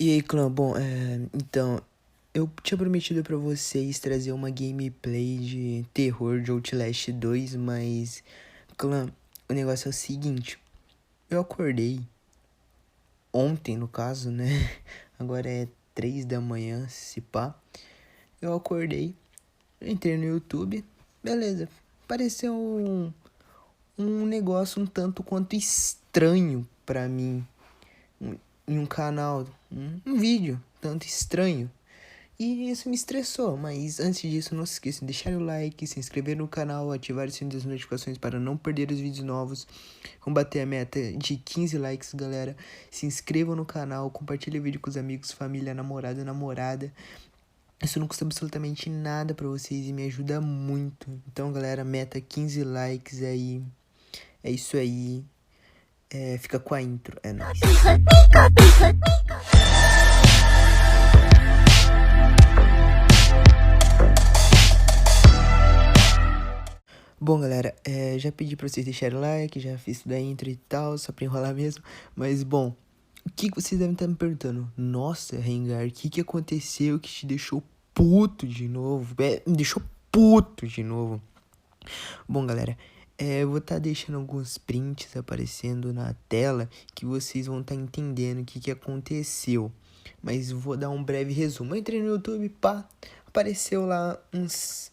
E aí, clã, bom, então, eu tinha prometido pra vocês trazer uma gameplay de terror de Outlast 2, mas, clã, o negócio é o seguinte, eu acordei ontem, no caso, né, agora é 3 da manhã, se pá, eu acordei, entrei no YouTube, beleza, apareceu um negócio um tanto quanto estranho pra mim, em um canal, um vídeo tanto estranho. E isso me estressou, mas antes disso não se esqueça de deixar o like, se inscrever no canal, ativar o sininho das notificações para não perder os vídeos novos. Vamos bater a meta de 15 likes, galera. Se inscrevam no canal, compartilhe o vídeo com os amigos, família, namorada. Isso não custa absolutamente nada pra vocês e me ajuda muito. Então, galera, meta 15 likes aí. É isso aí. Fica com a intro, é nóis. Bom, galera, já pedi pra vocês deixarem o like, já fiz da intro e tal, só pra enrolar mesmo. Mas, bom, o que vocês devem estar me perguntando? Nossa, Rengar, o que aconteceu que te deixou puto de novo? Me deixou puto de novo. Bom, galera, eu vou estar deixando alguns prints aparecendo na tela que vocês vão estar entendendo o que aconteceu. Mas vou dar um breve resumo. Eu entrei no YouTube, pá, apareceu lá uns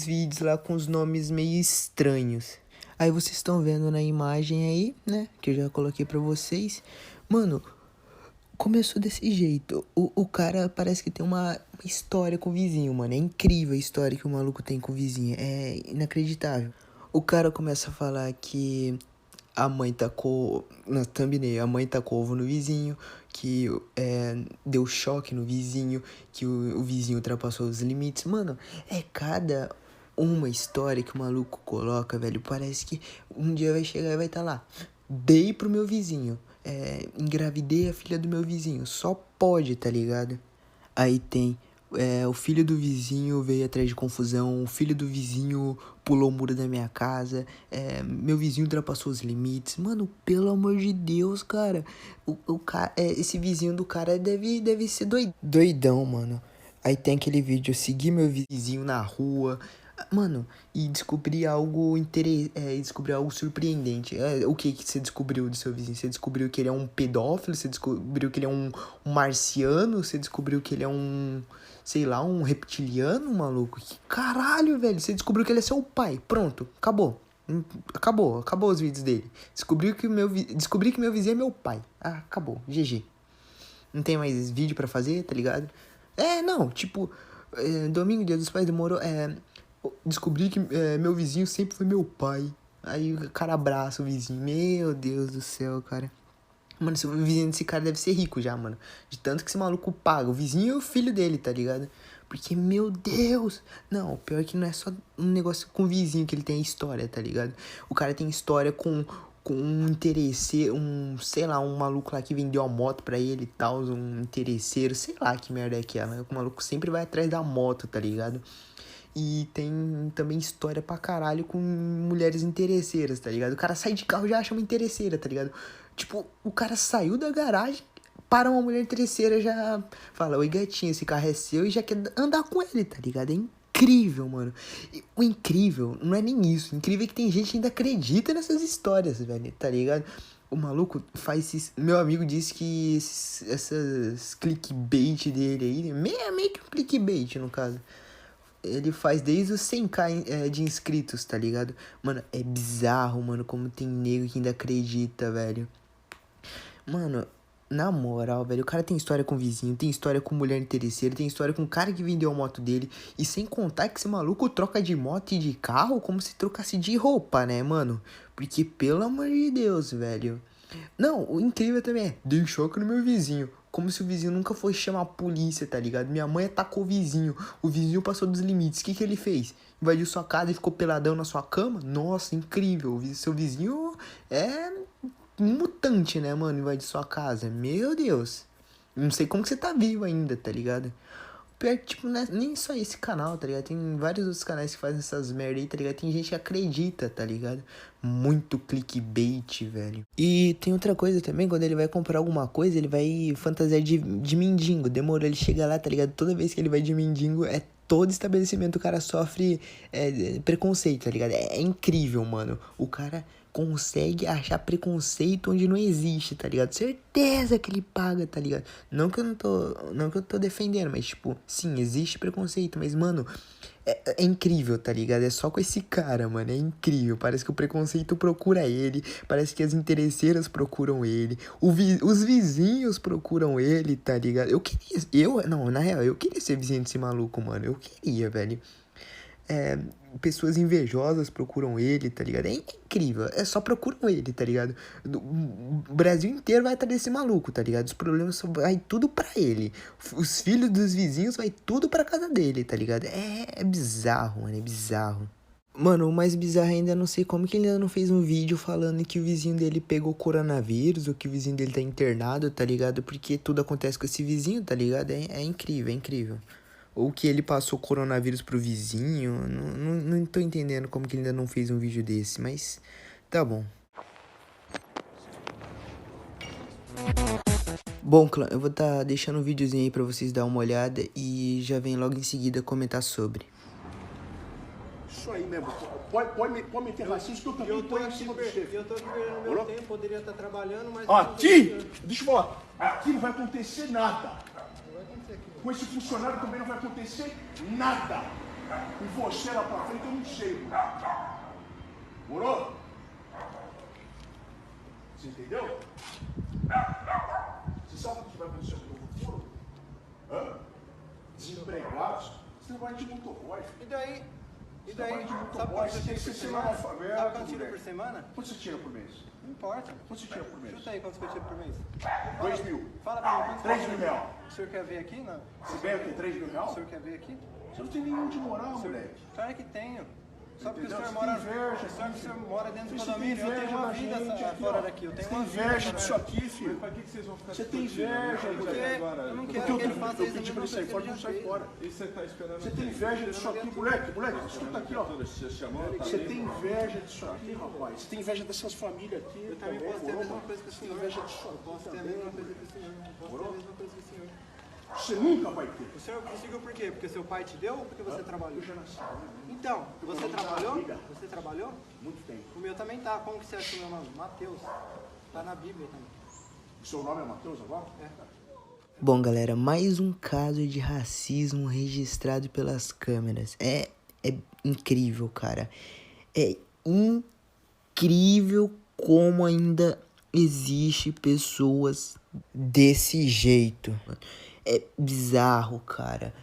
vídeos lá com os nomes meio estranhos. Aí vocês estão vendo na imagem aí, né, que eu já coloquei pra vocês. Mano, começou desse jeito. O cara parece que tem uma história com o vizinho, mano. É incrível a história que o maluco tem com o vizinho. É inacreditável. O cara começa a falar que a mãe tacou, na thumbnail, a mãe tacou ovo no vizinho, que deu choque no vizinho, que o vizinho ultrapassou os limites. Mano, é cada uma história que o maluco coloca, velho. Parece que um dia vai chegar e vai estar lá. Dei pro meu vizinho, engravidei a filha do meu vizinho. Só pode, tá ligado? Aí tem, o filho do vizinho veio atrás de confusão, o filho do vizinho pulou o muro da minha casa, meu vizinho ultrapassou os limites. Mano, pelo amor de Deus, cara, esse vizinho do cara deve ser doidão, mano. Aí tem aquele vídeo, eu segui meu vizinho na rua, mano, e descobri algo surpreendente. O que você descobriu do seu vizinho? Você descobriu que ele é um pedófilo? Você descobriu que ele é um marciano? Você descobriu que ele é sei lá, um reptiliano, maluco? Que caralho, velho. Você descobriu que ele é seu pai. Pronto, acabou. Acabou os vídeos dele. Descobri que meu vizinho é meu pai. Ah, acabou. GG. Não tem mais vídeo pra fazer, tá ligado? Não, tipo, domingo, dia dos pais, demorou. Descobri que meu vizinho sempre foi meu pai. Aí o cara abraça o vizinho. Meu Deus do céu, cara. Mano, o vizinho desse cara deve ser rico já, mano. De tanto que esse maluco paga. O vizinho e o filho dele, tá ligado? Porque, meu Deus. Não, o pior é que não é só um negócio com o vizinho que ele tem história, tá ligado? O cara tem história com um interesseiro, sei lá, um maluco lá que vendeu a moto pra ele e tal, um interesseiro, sei lá que merda é aquela. O maluco sempre vai atrás da moto, tá ligado? E tem também história pra caralho com mulheres interesseiras, tá ligado? O cara sai de carro e já acha uma interesseira, tá ligado? Tipo, o cara saiu da garagem, para uma mulher interesseira, já fala: oi, gatinho, esse carro é seu, e já quer andar com ele, tá ligado? É incrível, mano. E o incrível não é nem isso. O incrível é que tem gente que ainda acredita nessas histórias, velho, tá ligado? O maluco faz esses... Meu amigo disse que essas clickbait dele aí, meio que um clickbait, no caso, ele faz desde os 100k de inscritos, tá ligado? Mano, é bizarro, mano, como tem nego que ainda acredita, velho. Mano, na moral, velho, o cara tem história com vizinho, tem história com mulher interesseira, tem história com o cara que vendeu a moto dele. E sem contar que esse maluco troca de moto e de carro como se trocasse de roupa, né, mano? Porque, pelo amor de Deus, velho. Não, o incrível também dei choque no meu vizinho. Como se o vizinho nunca fosse chamar a polícia, tá ligado? Minha mãe atacou o vizinho passou dos limites. O que ele fez? Invadiu sua casa e ficou peladão na sua cama? Nossa, incrível. Seu vizinho é um mutante, né, mano? Invadir sua casa. Meu Deus. Não sei como que você tá vivo ainda, tá ligado? Pior que, tipo, não é nem só esse canal, tá ligado? Tem vários outros canais que fazem essas merda aí, tá ligado? Tem gente que acredita, tá ligado? Muito clickbait, velho. E tem outra coisa também, quando ele vai comprar alguma coisa, ele vai fantasiar de mendigo. Demorou, ele chega lá, tá ligado? Toda vez que ele vai de mendigo, todo estabelecimento o cara sofre preconceito, tá ligado? É incrível, mano. O cara consegue achar preconceito onde não existe, tá ligado? Certeza que ele paga, tá ligado? Não que eu tô defendendo, mas tipo, sim, existe preconceito, mas mano, é incrível, tá ligado? É só com esse cara, mano, é incrível. Parece que o preconceito procura ele, parece que as interesseiras procuram ele, os vizinhos procuram ele, tá ligado? Não, na real, eu queria ser vizinho desse maluco, mano, eu queria, velho. Pessoas invejosas procuram ele, tá ligado? É incrível, só procuram ele, tá ligado? O Brasil inteiro vai atrás desse maluco, tá ligado? Os problemas vai tudo pra ele. Os filhos dos vizinhos vai tudo pra casa dele, tá ligado? É bizarro, mano, é bizarro. Mano, o mais bizarro ainda, não sei como que ele ainda não fez um vídeo falando que o vizinho dele pegou coronavírus, ou que o vizinho dele tá internado, tá ligado? Porque tudo acontece com esse vizinho, tá ligado? É incrível, é incrível. Ou que ele passou coronavírus pro vizinho. Não tô entendendo como que ele ainda não fez um vídeo desse, mas tá bom. Bom, clã, eu vou tá deixando um videozinho aí pra vocês dar uma olhada e já vem logo em seguida comentar sobre. Isso aí mesmo. Pode meter racismo que eu também tô em cima do chefe. Eu tô aqui perdendo meu tempo, poderia estar trabalhando, mas... Aqui, deixa eu falar, aqui não vai acontecer nada. Com esse funcionário também não vai acontecer nada. E você lá pra frente eu não sei. Morou? Você entendeu? Você sabe o que vai acontecer no futuro? Desempregados. Você trabalha de motoboy. E daí? Sabe Sabe quanto você tira por semana? Sabe quanto tira por semana? Quanto você tira por mês? Não importa. Quanto você tira por mês? Chuta aí quanto você tira por mês. 2 mil. Fala pra mim, quanto 3 mil reais. O senhor quer ver aqui? Não. Você ganha o quê? 3 mil O reais? senhor quer ver aqui? Você não tem nenhum de moral, moleque. Claro que tenho. Só porque o Entendeu? senhor Você mora... tem inveja, Só que o senhor mora dentro do Você tem condomínio. Eu tenho inveja uma da vida gente aqui, fora ó. daqui. Eu tenho Você tem uma vida inveja fora disso aqui, filho. Pra que vocês vão ficar Você tem discutindo, inveja, né? Porque moleque. Agora, eu não Porque quero que ele eu faça pedi isso. pra ele sair fora, não sai fora. E você tá esperando Você tem inveja disso aqui, moleque, escuta aqui, ó. Você chamou, tá Você vendo? tem inveja disso aqui, rapaz. Você tem inveja dessas famílias aqui. Eu também posso ter a mesma coisa que o Você tem senhor. inveja disso aqui Posso ter a também. mesma coisa que o senhor. Posso ter a mesma coisa que o senhor. Você nunca vai ter. O senhor conseguiu por quê? Porque seu pai te deu ou porque você trabalhou? Eu já nasci. Então, você trabalhou? Você trabalhou? Muito tempo. O meu também tá. Como que você acha o meu nome? Mateus. Tá na Bíblia também. O seu nome é Matheus agora? É. Bom, galera, mais um caso de racismo registrado pelas câmeras. É incrível, cara. É incrível como ainda existe pessoas desse jeito. É bizarro, cara.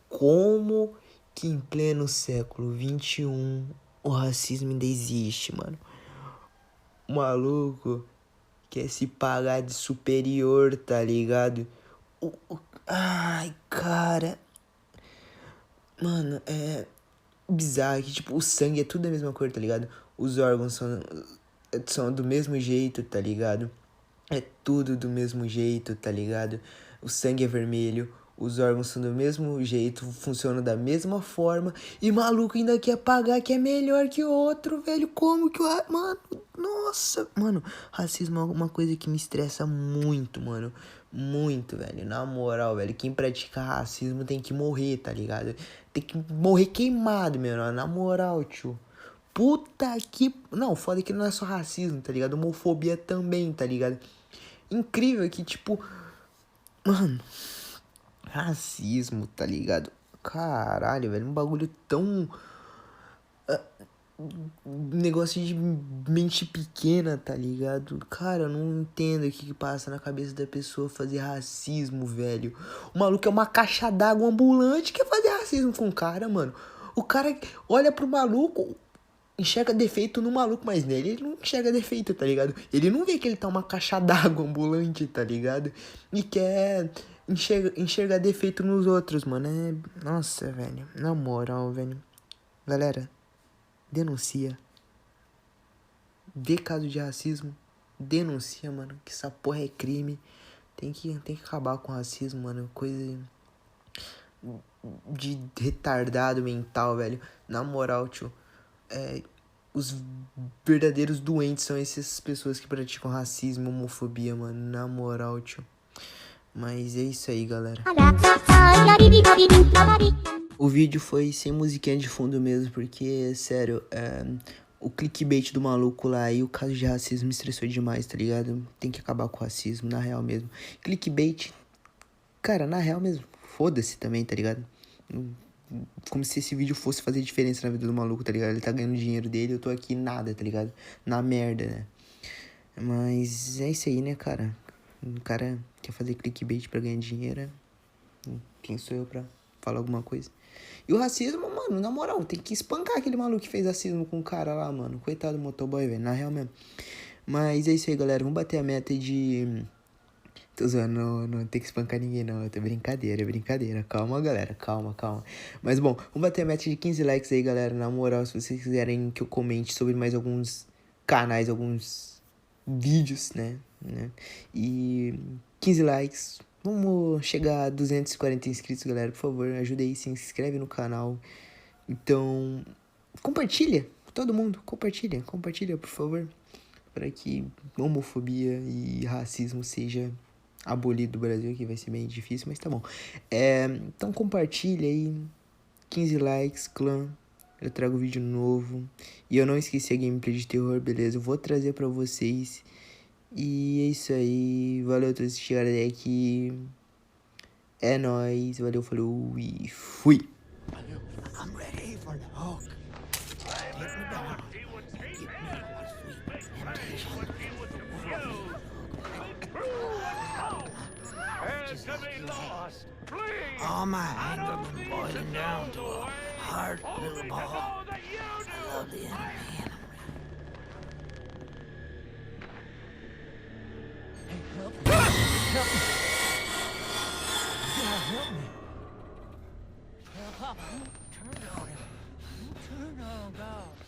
Como que em pleno século XXI o racismo ainda existe, mano? O maluco quer se pagar de superior, tá ligado? Ai, cara. Mano, é bizarro que, tipo, o sangue é tudo da mesma cor, tá ligado? Os órgãos são do mesmo jeito, tá ligado? É tudo do mesmo jeito, tá ligado? O sangue é vermelho, os órgãos são do mesmo jeito, funcionam da mesma forma. E maluco ainda quer pagar que é melhor que o outro, velho. Como que o... Mano, nossa. Mano, racismo é uma coisa que me estressa muito, mano. Muito, velho. Na moral, velho. Quem pratica racismo tem que morrer, tá ligado? Tem que morrer queimado, meu. Na moral, tio. Puta que... Não, foda que não é só racismo, tá ligado? Homofobia também, tá ligado? Incrível que, tipo... Mano... Racismo, tá ligado? Caralho, velho. Um bagulho tão... negócio de mente pequena, tá ligado? Cara, eu não entendo o que passa na cabeça da pessoa fazer racismo, velho. O maluco é uma caixa d'água ambulante que quer fazer racismo com o cara, mano. O cara olha pro maluco, enxerga defeito no maluco, mas nele ele não enxerga defeito, tá ligado? Ele não vê que ele tá uma caixa d'água ambulante, tá ligado? E quer enxergar defeito nos outros, mano. Nossa, velho. Na moral, velho. Galera, denuncia. Vê caso de racismo. Denuncia, mano. Que essa porra é crime. Tem que acabar com o racismo, mano. Coisa... de retardado mental, velho. Na moral, tio. Os verdadeiros doentes são essas pessoas que praticam racismo, homofobia, mano. Na moral, tio. Mas é isso aí, galera. O vídeo foi sem musiquinha de fundo mesmo, porque, sério, o clickbait do maluco lá e o caso de racismo me estressou demais, tá ligado? Tem que acabar com o racismo, na real mesmo. Clickbait, cara, na real mesmo, foda-se também, tá ligado? Como se esse vídeo fosse fazer diferença na vida do maluco, tá ligado? Ele tá ganhando dinheiro dele, eu tô aqui nada, tá ligado? Na merda, né? Mas é isso aí, né, cara? O cara quer fazer clickbait pra ganhar dinheiro. Quem sou eu pra falar alguma coisa? E o racismo, mano, na moral, tem que espancar aquele maluco que fez racismo com o cara lá, mano. Coitado do motoboy, velho, na real mesmo. Mas é isso aí, galera. Vamos bater a meta de... Tô zoando, não tem que espancar ninguém, não. É brincadeira. Calma, galera, calma. Mas, bom, vamos bater a meta de 15 likes aí, galera. Na moral, se vocês quiserem que eu comente sobre mais alguns canais, alguns vídeos, né? E 15 likes. Vamos chegar a 240 inscritos, galera. Por favor, ajuda aí, se inscreve no canal. Então, compartilha. Todo mundo, compartilha, por favor. Para que homofobia e racismo seja abolido do Brasil, que vai ser bem difícil, mas tá bom. Então compartilha aí. 15 likes, clã. Eu trago vídeo novo. E eu não esqueci a gameplay de terror, beleza? Eu vou trazer pra vocês. E é isso aí. Valeu a todos que chegaram até aqui. É nóis. Valeu, falou e fui. I'm ready for the hook. Take me down. Give me a sweet temptation. All my anger been boiling down to a hard little ball. I love the enemy. Help me. Help me. Papa, turn on him. Turn on God.